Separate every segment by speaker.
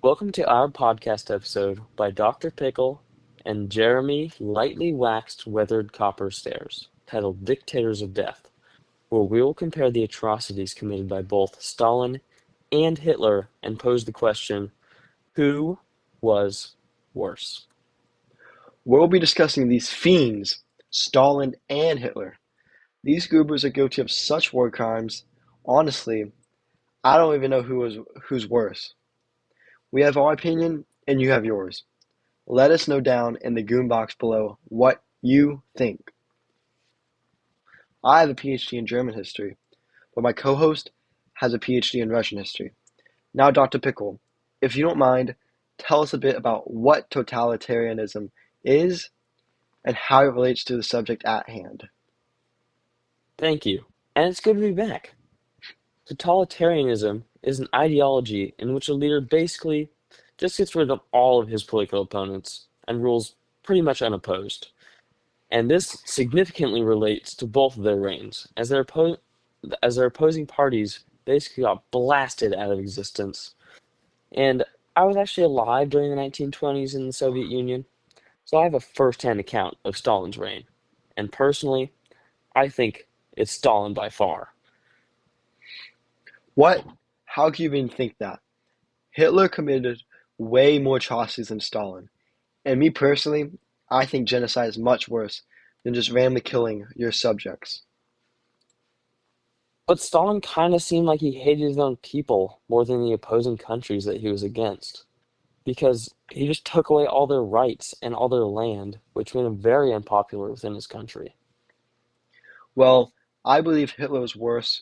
Speaker 1: Welcome to our podcast episode by Dr. Pickle and Jeremy Lightly Waxed Weathered Copper Stairs, titled Dictators of Death, where we will compare the atrocities committed by both Stalin and Hitler and pose the question, who was worse?
Speaker 2: We'll be discussing these fiends, Stalin and Hitler. These goobers are guilty of such war crimes. Honestly, I don't even know who's worse. We have our opinion, and you have yours. Let us know down in the goon box below what you think. I have a PhD in German history, but my co-host has a PhD in Russian history. Now, Dr. Pickle, if you don't mind, tell us a bit about what totalitarianism is and how it relates to the subject at hand.
Speaker 1: Thank you, and it's good to be back. Totalitarianism is an ideology in which a leader basically just gets rid of all of his political opponents and rules pretty much unopposed. And this significantly relates to both of their reigns, as their opposing parties basically got blasted out of existence. And I was actually alive during the 1920s in the Soviet Union, so I have a first-hand account of Stalin's reign. And personally, I think it's Stalin by far.
Speaker 2: What? How can you even think that? Hitler committed way more atrocities than Stalin. And me personally, I think genocide is much worse than just randomly killing your subjects.
Speaker 1: But Stalin kind of seemed like he hated his own people more than the opposing countries that he was against, because he just took away all their rights and all their land, which made him very unpopular within his country.
Speaker 2: Well, I believe Hitler was worse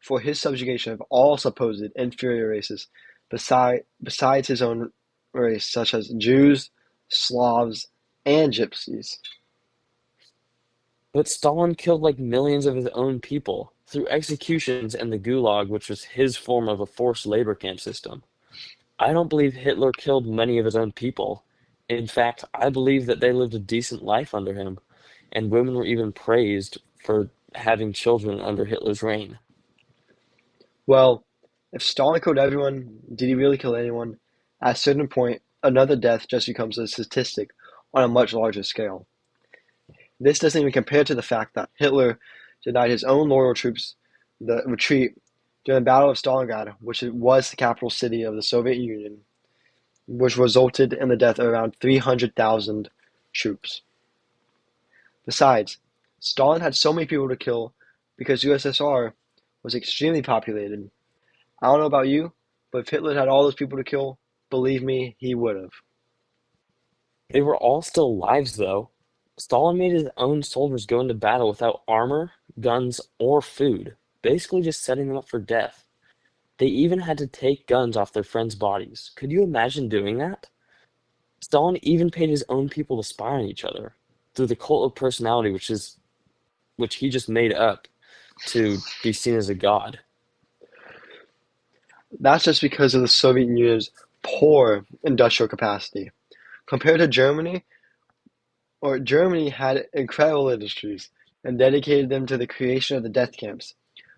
Speaker 2: for his subjugation of all supposed inferior races besides his own race, such as Jews, Slavs, and Gypsies.
Speaker 1: But Stalin killed like millions of his own people through executions and the Gulag, which was his form of a forced labor camp system. I don't believe Hitler killed many of his own people. In fact, I believe that they lived a decent life under him, and women were even praised for having children under Hitler's reign.
Speaker 2: Well, if Stalin killed everyone, did he really kill anyone? At a certain point, another death just becomes a statistic on a much larger scale. This doesn't even compare to the fact that Hitler denied his own loyal troops the retreat during the Battle of Stalingrad, which was the capital city of the Soviet Union, which resulted in the death of around 300,000 troops. Besides, Stalin had so many people to kill because USSR was extremely populated. I don't know about you, but if Hitler had all those people to kill, believe me, he would have.
Speaker 1: They were all still lives, though. Stalin made his own soldiers go into battle without armor, guns, or food, basically just setting them up for death. They even had to take guns off their friends' bodies. Could you imagine doing that? Stalin even paid his own people to spy on each other through the cult of personality, which he just made up to be seen as a god.
Speaker 2: That's just because of the Soviet Union's poor industrial capacity. Compared to Germany had incredible industries and dedicated them to the creation of the death camps,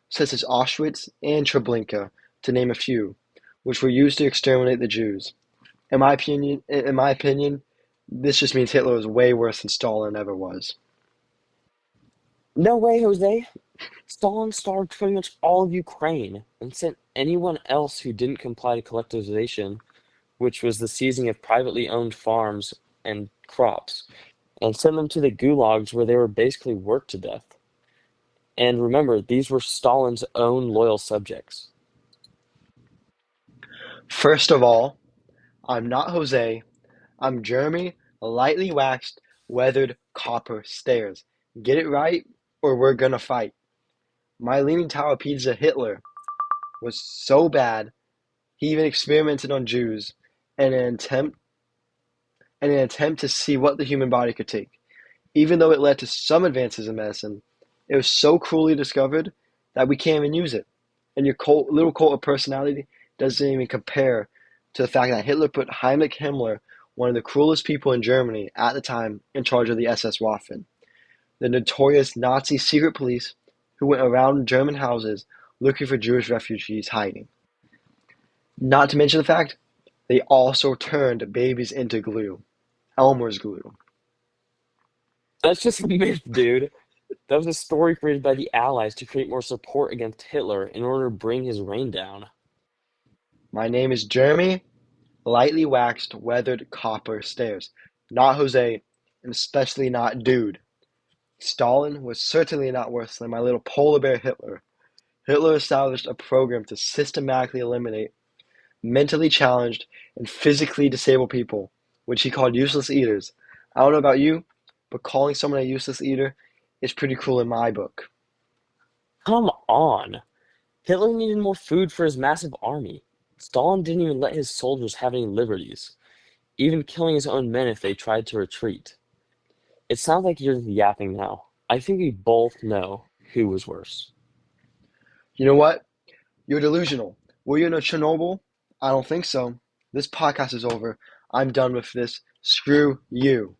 Speaker 2: such as Auschwitz and Treblinka, to name a few, which were used to exterminate the Jews. In my opinion, this just means Hitler was way worse than Stalin ever was.
Speaker 1: No way, Jose. Stalin starved pretty much all of Ukraine and sent anyone else who didn't comply to collectivization, which was the seizing of privately owned farms and crops, and sent them to the gulags where they were basically worked to death. And remember, these were Stalin's own loyal subjects.
Speaker 2: First of all, I'm not Jose. I'm Jeremy, lightly waxed, weathered copper stairs. Get it right, or we're gonna fight. My Leaning Tower of Pisa Hitler was so bad, he even experimented on Jews in an attempt to see what the human body could take. Even though it led to some advances in medicine, it was so cruelly discovered that we can't even use it. And your little cult of personality doesn't even compare to the fact that Hitler put Heinrich Himmler, one of the cruelest people in Germany at the time, in charge of the SS Waffen, the notorious Nazi secret police who went around German houses looking for Jewish refugees hiding. Not to mention the fact They also turned babies into glue. Elmer's glue.
Speaker 1: That's just a myth, dude. That was a story created by the Allies to create more support against Hitler in order to bring his reign down.
Speaker 2: My name is Jeremy, lightly waxed, weathered copper stairs. Not Jose, and especially not Dude. Stalin was certainly not worse than my little polar bear Hitler. Hitler established a program to systematically eliminate mentally challenged and physically disabled people, which he called useless eaters. I don't know about you, but calling someone a useless eater is pretty cool in my book.
Speaker 1: Come on. Hitler needed more food for his massive army. Stalin didn't even let his soldiers have any liberties, even killing his own men if they tried to retreat. It sounds like you're yapping now. I think we both know who was worse.
Speaker 2: You know what? You're delusional. Were you in a Chernobyl? I don't think so. This podcast is over. I'm done with this. Screw you.